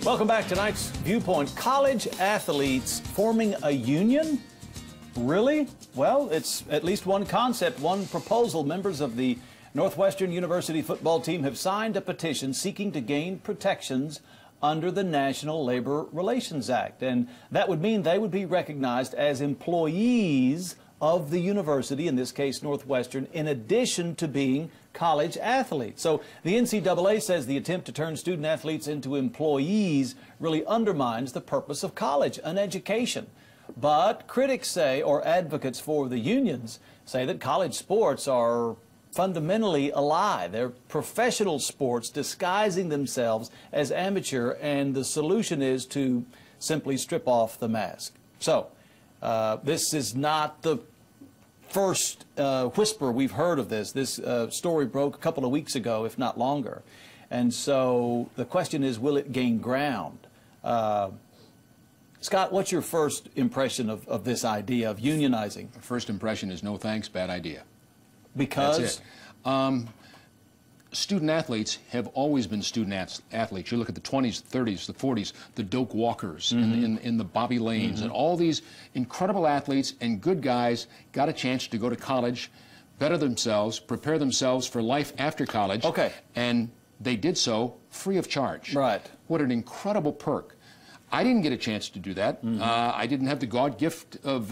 Welcome back to tonight's Viewpoint. College athletes forming a union? Really? Well, it's at least one concept, one proposal. Members of the Northwestern University football team have signed a petition seeking to gain protections under the National Labor Relations Act. And that would mean they would be recognized as employees of the university, in this case Northwestern, in addition to being college athletes. So the NCAA says the attempt to turn student athletes into employees really undermines the purpose of college, an education. But critics say, or advocates for the unions, say that college sports are fundamentally a lie. They're professional sports disguising themselves as amateur, and the solution is to simply strip off the mask. So this is not the first whisper we've heard of this. This story broke a couple of weeks ago, if not longer. And so the question is, will it gain ground? Scott, what's your first impression of this idea of unionizing? First impression is no thanks, bad idea. Because? That's it. Student athletes have always been student athletes. You look at the 20s, the 30s, the 40s, the Doak Walkers, in the Bobby Lanes, and all these incredible athletes and good guys got a chance to go to college, better themselves, prepare themselves for life after college. Okay. And they did so free of charge. Right. What an incredible perk. I didn't get a chance to do that. I didn't have the God gift of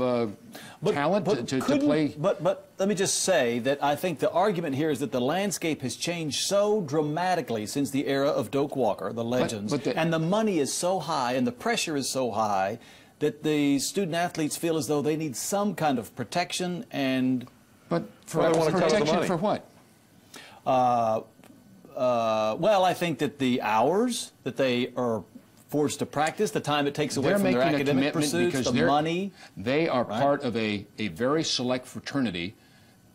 talent to play. But let me just say that I think the argument here is that the landscape has changed so dramatically since the era of Doak Walker, the legends, and the money is so high and the pressure is so high that the student athletes feel as though they need some kind of protection and... But for protection for what? Well, I think that the hours that they are forced to practice, the time it takes away from their academic pursuits, the money. They are part of a very select fraternity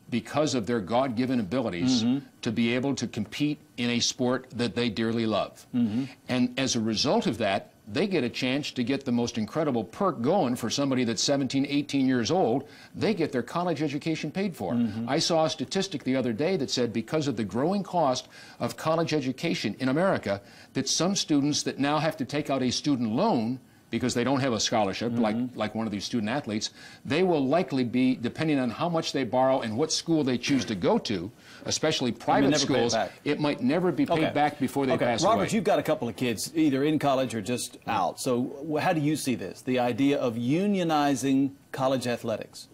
because of their God-given abilities to be able to compete in a sport that they dearly love. And as a result of that, they get a chance to get the most incredible perk going for somebody that's 17, 18 years old. They get their college education paid for. I saw a statistic the other day that said because of the growing cost of college education in America, that some students that now have to take out a student loan because they don't have a scholarship, like one of these student athletes, they will likely be, depending on how much they borrow and what school they choose to go to, especially private schools, it might never be paid back before they pass away. Robert, you've got a couple of kids, either in college or just out. So how do you see this, the idea of unionizing college athletics?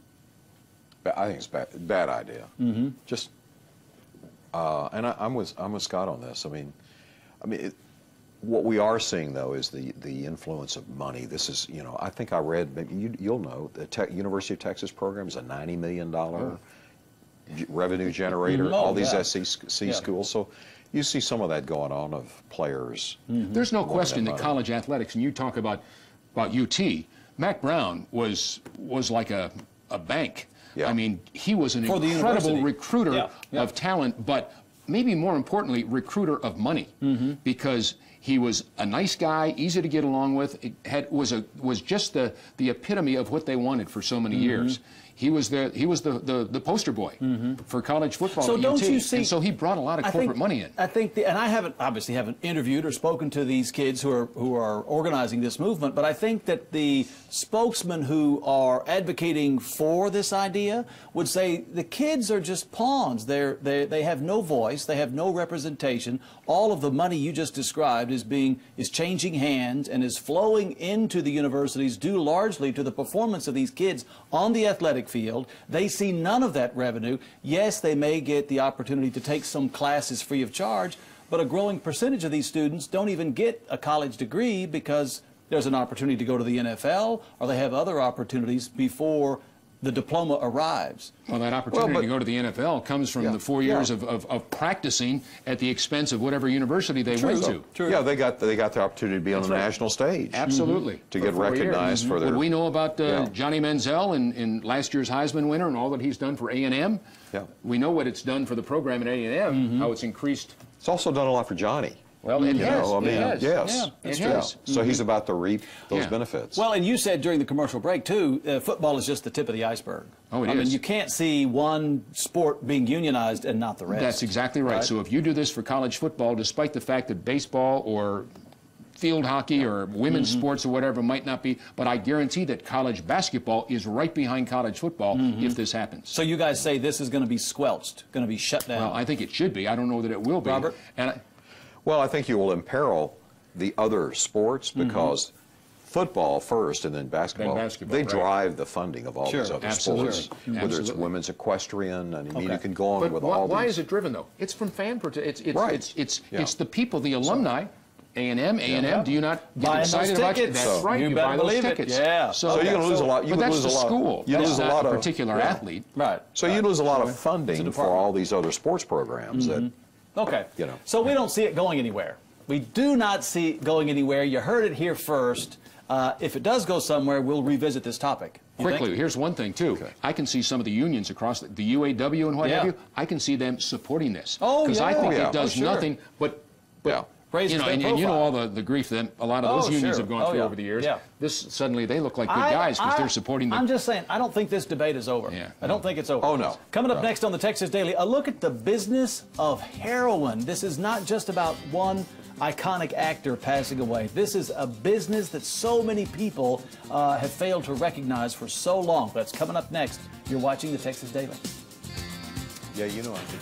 I think it's a bad idea. Just, and I'm with Scott on this. I mean, what we are seeing, though, is the influence of money. This is, you know, I think I read, maybe you'll know, the University of Texas program is a $90 million revenue generator, all these SEC schools. So you see some of that going on of players. There's no question that college athletics, and you talk about UT, Mac Brown was like a bank. I mean, he was an incredible recruiter of talent, but maybe more importantly, recruiter of money, because he was a nice guy, easy to get along with. Was just the epitome of what they wanted for so many years. He was the poster boy for college football. So don't you see? And so he brought a lot of corporate money in. I think, and I obviously haven't interviewed or spoken to these kids who are organizing this movement, but I think that the spokesmen who are advocating for this idea would say the kids are just pawns. They have no voice. They have no representation. All of the money you just described is changing hands and is flowing into the universities due largely to the performance of these kids on the athletic field. They see none of that revenue. Yes, they may get the opportunity to take some classes free of charge, but a growing percentage of these students don't even get a college degree because there's an opportunity to go to the NFL or they have other opportunities before the diploma arrives. Well, that opportunity to go to the NFL comes from the 4 years of practicing at the expense of whatever university they went to. Yeah, they got the opportunity to be on the national stage. Absolutely. To get recognized for their... What we know about Johnny Manziel in last year's Heisman winner and all that he's done for A&M, we know what it's done for the program at A&M, how it's increased. It's also done a lot for Johnny. Well, it has. I mean, yes. It has. So he's about to reap those benefits. Well, and you said during the commercial break, too, football is just the tip of the iceberg. Oh, it is. I mean, you can't see one sport being unionized and not the rest. That's exactly right. So if you do this for college football, despite the fact that baseball or field hockey or women's sports or whatever might not be, but I guarantee that college basketball is right behind college football if this happens. So you guys say this is going to be squelched, going to be shut down? Well, I think it should be. I don't know that it will be. Robert? Well, I think you will imperil the other sports because football first and then basketball, they right. drive the funding of all these other Absolutely. sports, Sure. whether it's Absolutely. women's equestrian, I mean, you can go on But with all why these. is it driven, though? It's from Right. It's the people, the alumni. A&M, Yeah. do you not get Buying excited those about tickets. That's So, right. you You better buy those believe it. tickets. Yeah. So you're going to lose a lot. You But would that's lose the a lot. school. You That's lose a not lot a of particular athlete. Right. So you lose a lot of It's a funding for department. all these other sports programs that. Okay. You know. So we don't see it going anywhere. We do not see it going anywhere. You heard it here first. If it does go somewhere, we'll revisit this topic. You Quickly, think? here's one thing, too. Okay. I can see some of the unions across the UAW and what Yeah. have you, I can see them supporting this. Oh, Because I yeah. think Oh, yeah. it does Oh, sure. nothing but Yeah. Raises you know, their and you know profile. all the grief that a lot of Oh, those unions sure. have gone Oh, through yeah. over the years. Yeah. This suddenly they look like good guys because they're supporting the. I'm just saying, I don't think this debate is over. Yeah, I don't think it's over. Oh, no. Coming up No. next on the Texas Daily, a look at the business of heroin. This is not just about one iconic actor passing away. This is a business that so many people have failed to recognize for so long. That's coming up next. You're watching the Texas Daily. Yeah, you know, I think.